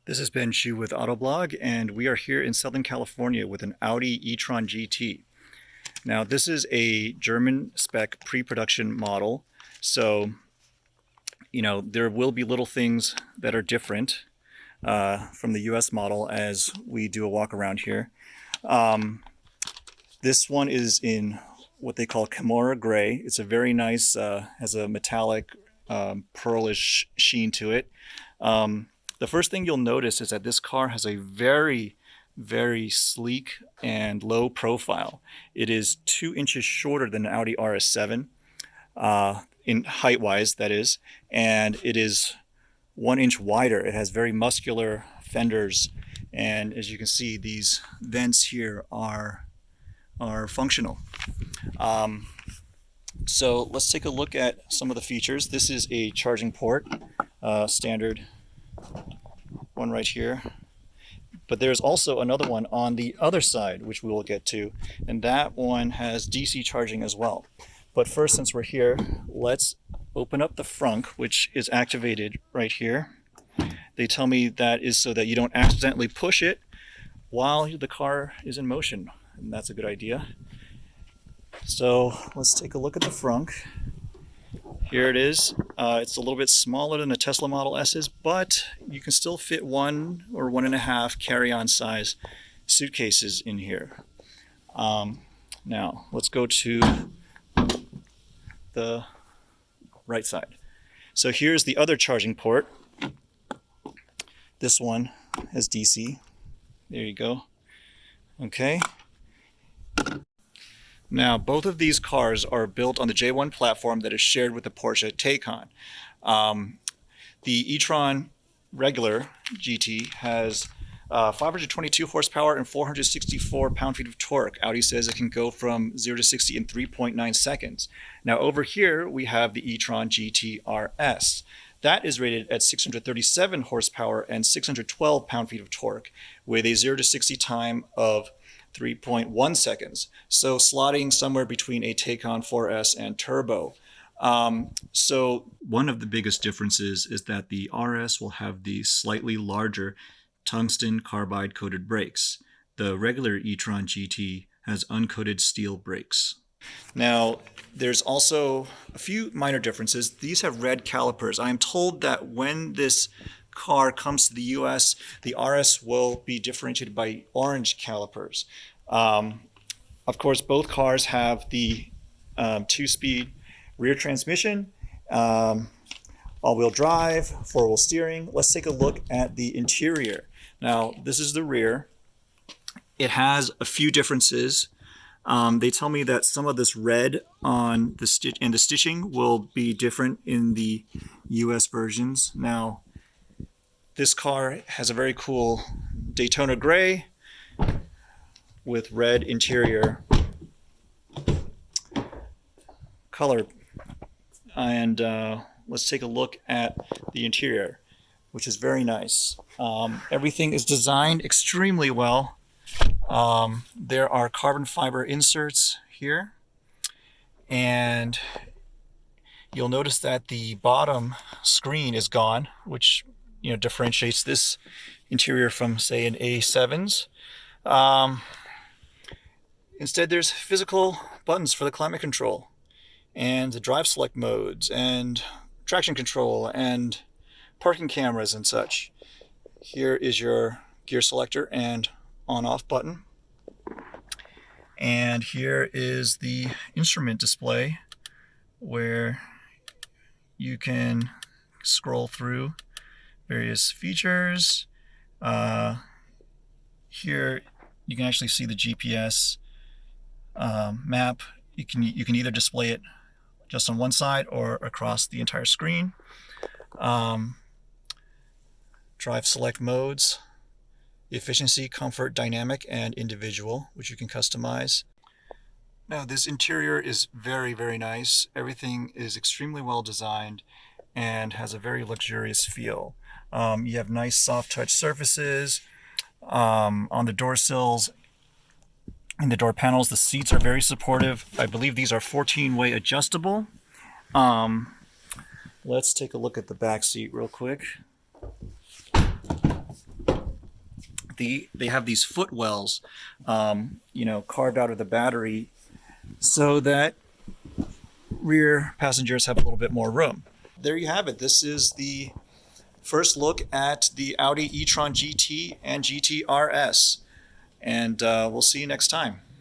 This is Ben Hsu with Autoblog, and we are here in Southern California with an Audi e-tron GT. Now, this is a German spec pre-production model, so there will be little things that are different from the US model as we do a walk around here. This one is in what they call Camorra Gray. It's a very nice, has a metallic pearlish sheen to it. The first thing you'll notice is that this car has a very, very sleek and low profile. It is 2 inches shorter than an Audi RS7, in height-wise, that is, and it is 1 inch wider. It has very muscular fenders, and as you can see, these vents here are functional. So let's take a look at some of the features. This is a charging port, standard one right here, but there's also another one on the other side which we will get to, and that one has DC charging as well. But first, since we're here, let's open up the frunk, which is activated right here. They tell me that is so that you don't accidentally push it while the car is in motion, and that's a good idea. So let's take a look at the frunk. Here it is. It's a little bit smaller than the Tesla Model S's, but you can still fit 1 or 1.5 carry-on size suitcases in here. Now, let's go to the right side. So here's the other charging port. This one has DC. There you go. Okay. Now, both of these cars are built on the J1 platform that is shared with the Porsche Taycan. The e-tron regular GT has 522 horsepower and 464 pound-feet of torque. Audi says it can go from 0 to 60 in 3.9 seconds. Now, over here, we have the e-tron GT RS. That is rated at 637 horsepower and 612 pound-feet of torque with a 0 to 60 time of 3.1 seconds. So slotting somewhere between a Taycan 4S and Turbo. So one of the biggest differences is that the RS will have the slightly larger tungsten carbide coated brakes. The regular e-tron GT has uncoated steel brakes. Now, there's also a few minor differences. These have red calipers. I am told that when this car comes to the US, the RS will be differentiated by orange calipers. Of course, both cars have the 2-speed rear transmission, all-wheel drive, 4-wheel steering. Let's take a look at the interior. Now, this is the rear. It has a few differences. They tell me that some of this red on the stitching will be different in the US versions. Now, this car has a very cool Daytona gray with red interior color. And let's take a look at the interior, which is very nice. Everything is designed extremely well. There are carbon fiber inserts here, and you'll notice that the bottom screen is gone, which differentiates this interior from, say, an A7's. Instead, there's physical buttons for the climate control and the drive select modes and traction control and parking cameras and such. Here is your gear selector and on-off button. And here is the instrument display where you can scroll through various features. Here you can actually see the GPS map. You can either display it just on one side or across the entire screen. Drive select modes: efficiency, comfort, dynamic, and individual, which you can customize. Now, this interior is very, very nice. Everything is extremely well designed and has a very luxurious feel. You have nice soft touch surfaces on the door sills and the door panels. The seats are very supportive. I believe these are 14-way adjustable. Let's take a look at the back seat real quick. they have these footwells, carved out of the battery so that rear passengers have a little bit more room. There you have it. This is the first look at the Audi e-tron GT and GT RS. And we'll see you next time.